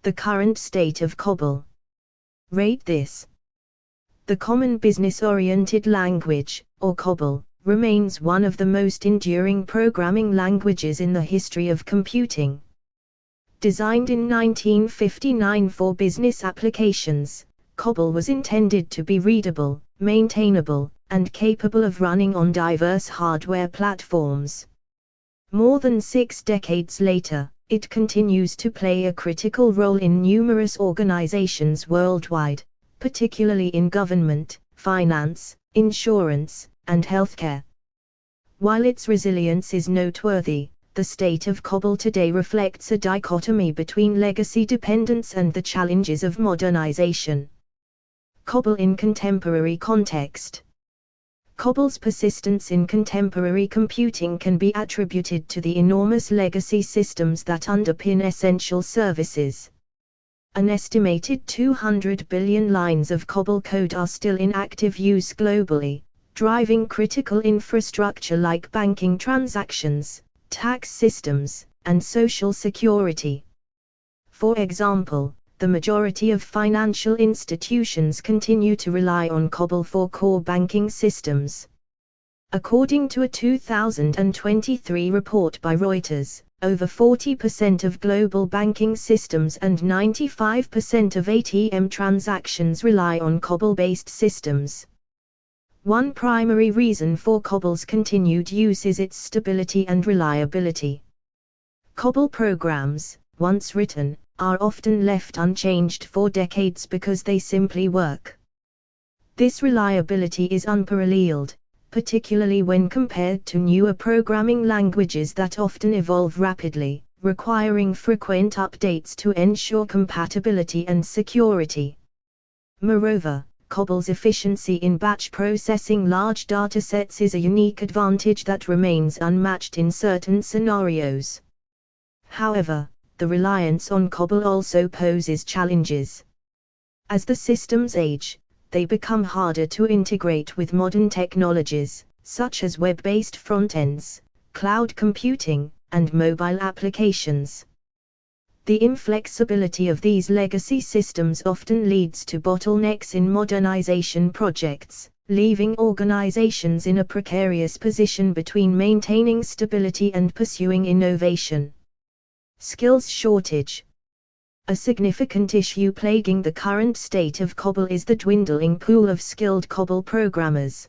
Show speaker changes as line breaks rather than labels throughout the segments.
The current state of Cobol. Rate this. The Common Business-Oriented Language, or Cobol, remains one of the most enduring programming languages in the history of computing. Designed in 1959 for business applications, Cobol was intended to be readable, maintainable, and capable of running on diverse hardware platforms. More than 6 decades later, it continues to play a critical role in numerous organizations worldwide, particularly in government, finance, insurance, and healthcare. While its resilience is noteworthy, the state of Cobol today reflects a dichotomy between legacy dependence and the challenges of modernization. Cobol in contemporary context. Cobol's persistence in contemporary computing can be attributed to the enormous legacy systems that underpin essential services. An estimated 200 billion lines of Cobol code are still in active use globally, driving critical infrastructure like banking transactions, tax systems, and social security. For example, the majority of financial institutions continue to rely on Cobol for core banking systems. According to a 2023 report by Reuters, over 40% of global banking systems and 95% of ATM transactions rely on Cobol-based systems. One primary reason for Cobol's continued use is its stability and reliability. Cobol programs, once written, are often left unchanged for decades because they simply work. This reliability is unparalleled, particularly when compared to newer programming languages that often evolve rapidly, requiring frequent updates to ensure compatibility and security. Moreover, Cobol's efficiency in batch processing large datasets is a unique advantage that remains unmatched in certain scenarios. However, the reliance on Cobol also poses challenges. As the systems age, they become harder to integrate with modern technologies, such as web-based frontends, cloud computing, and mobile applications. The inflexibility of these legacy systems often leads to bottlenecks in modernization projects, leaving organizations in a precarious position between maintaining stability and pursuing innovation. Skills shortage. A significant issue plaguing the current state of Cobol is the dwindling pool of skilled Cobol programmers.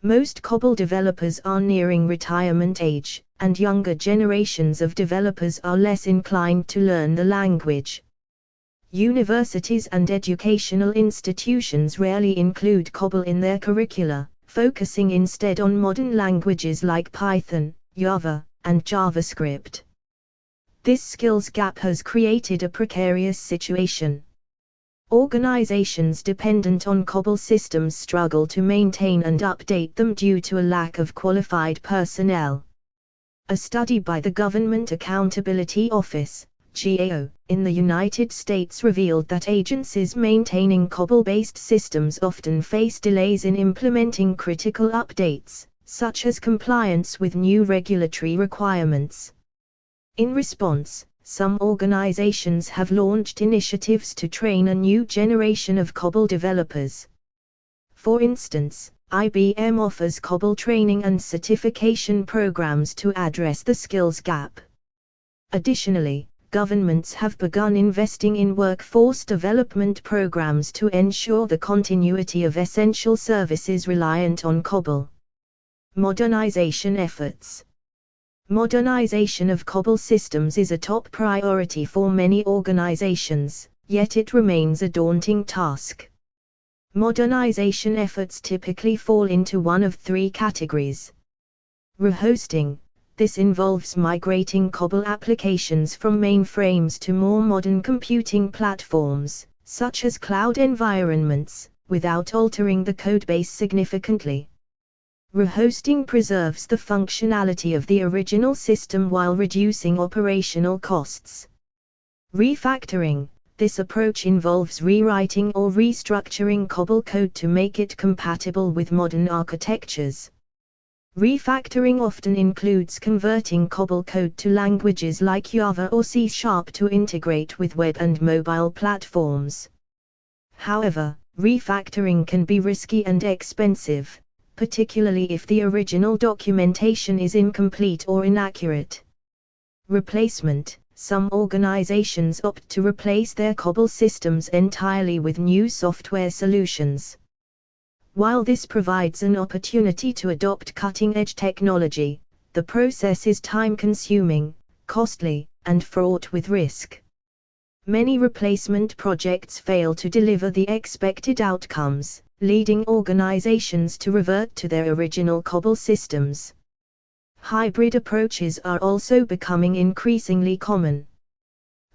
Most Cobol developers are nearing retirement age, and younger generations of developers are less inclined to learn the language. Universities and educational institutions rarely include Cobol in their curricula, focusing instead on modern languages like Python, Java, and JavaScript. This skills gap has created a precarious situation. Organizations dependent on Cobol systems struggle to maintain and update them due to a lack of qualified personnel. A study by the Government Accountability Office, GAO, in the United States revealed that agencies maintaining Cobol-based systems often face delays in implementing critical updates, such as compliance with new regulatory requirements. In response, some organizations have launched initiatives to train a new generation of Cobol developers. For instance, IBM offers Cobol training and certification programs to address the skills gap. Additionally, governments have begun investing in workforce development programs to ensure the continuity of essential services reliant on Cobol. Modernization efforts. Modernization of Cobol systems is a top priority for many organizations, yet it remains a daunting task. Modernization efforts typically fall into one of 3 categories. Rehosting. This involves migrating Cobol applications from mainframes to more modern computing platforms, such as cloud environments, without altering the codebase significantly. Rehosting preserves the functionality of the original system while reducing operational costs. Refactoring. This approach involves rewriting or restructuring Cobol code to make it compatible with modern architectures. Refactoring often includes converting Cobol code to languages like Java or C# to integrate with web and mobile platforms. However, refactoring can be risky and expensive, particularly if the original documentation is incomplete or inaccurate. Replacement: some organizations opt to replace their Cobol systems entirely with new software solutions. While this provides an opportunity to adopt cutting-edge technology, the process is time-consuming, costly, and fraught with risk. Many replacement projects fail to deliver the expected outcomes, leading organizations to revert to their original Cobol systems. Hybrid approaches are also becoming increasingly common.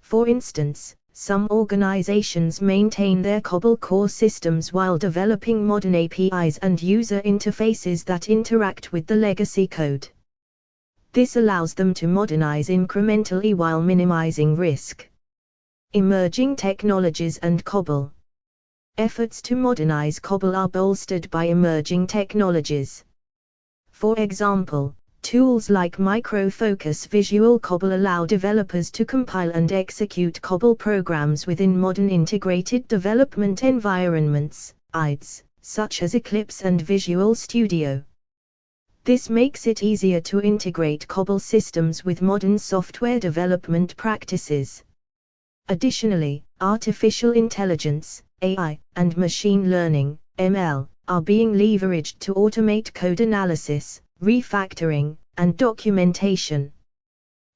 For instance, some organizations maintain their Cobol core systems while developing modern APIs and user interfaces that interact with the legacy code. This allows them to modernize incrementally while minimizing risk. Emerging technologies and Cobol. Efforts to modernize Cobol are bolstered by emerging technologies. For example, tools like Micro Focus Visual Cobol allow developers to compile and execute Cobol programs within modern integrated development environments, IDEs, such as Eclipse and Visual Studio. This makes it easier to integrate Cobol systems with modern software development practices. Additionally, artificial intelligence, AI, and machine learning, ML, are being leveraged to automate code analysis, refactoring, and documentation.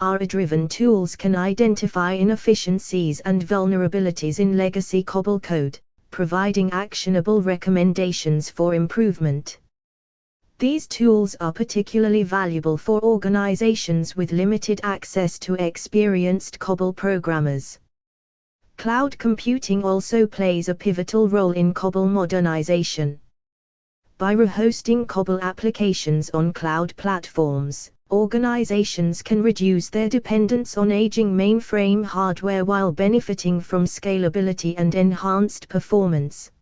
AI-driven tools can identify inefficiencies and vulnerabilities in legacy Cobol code, providing actionable recommendations for improvement. These tools are particularly valuable for organizations with limited access to experienced Cobol programmers. Cloud computing also plays a pivotal role in Cobol modernization. By rehosting Cobol applications on cloud platforms, organizations can reduce their dependence on aging mainframe hardware while benefiting from scalability and enhanced performance.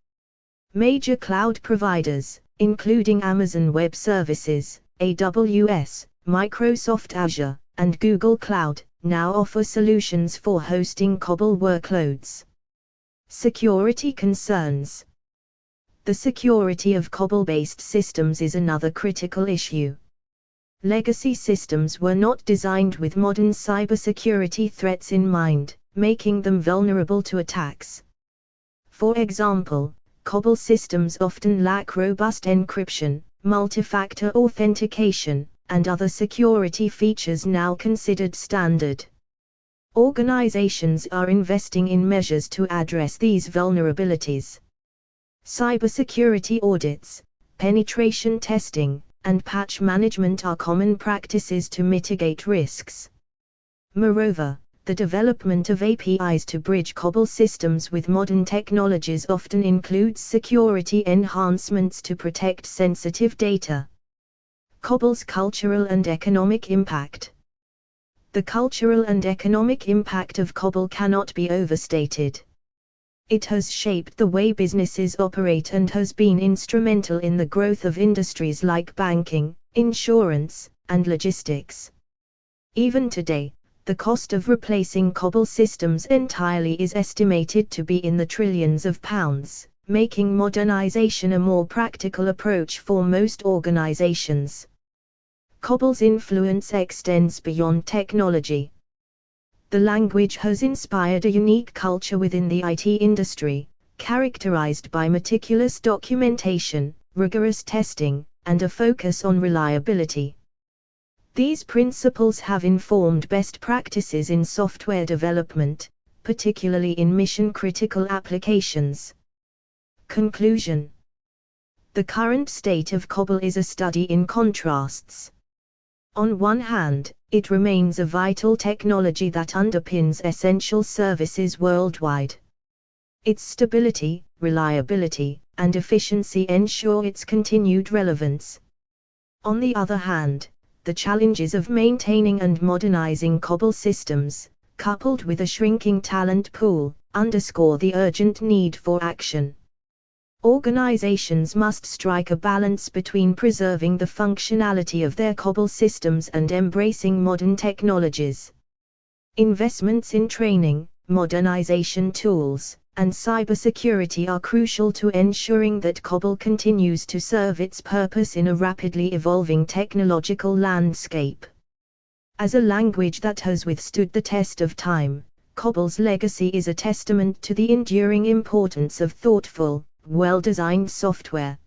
Major cloud providers, including Amazon Web Services, AWS, Microsoft Azure, and Google Cloud, now offer solutions for hosting Cobol workloads. Security concerns. The security of Cobol-based systems is another critical issue. Legacy systems were not designed with modern cybersecurity threats in mind, making them vulnerable to attacks. For example, Cobol systems often lack robust encryption, multi-factor authentication, and other security features now considered standard. Organizations are investing in measures to address these vulnerabilities. Cybersecurity audits, penetration testing, and patch management are common practices to mitigate risks. Moreover, the development of APIs to bridge Cobol systems with modern technologies often includes security enhancements to protect sensitive data. Cobol's cultural and economic impact. The cultural and economic impact of Cobol cannot be overstated. It has shaped the way businesses operate and has been instrumental in the growth of industries like banking, insurance, and logistics. Even today, the cost of replacing Cobol systems entirely is estimated to be in the trillions of pounds, making modernization a more practical approach for most organizations. Cobol's influence extends beyond technology. The language has inspired a unique culture within the IT industry, characterized by meticulous documentation, rigorous testing, and a focus on reliability. These principles have informed best practices in software development, particularly in mission-critical applications. Conclusion. The current state of Cobol is a study in contrasts. On one hand, it remains a vital technology that underpins essential services worldwide. Its stability, reliability, and efficiency ensure its continued relevance. On the other hand, the challenges of maintaining and modernizing Cobol systems, coupled with a shrinking talent pool, underscore the urgent need for action. Organizations must strike a balance between preserving the functionality of their Cobol systems and embracing modern technologies. Investments in training, modernization tools, and cybersecurity are crucial to ensuring that Cobol continues to serve its purpose in a rapidly evolving technological landscape. As a language that has withstood the test of time, Cobol's legacy is a testament to the enduring importance of thoughtful, well-designed software.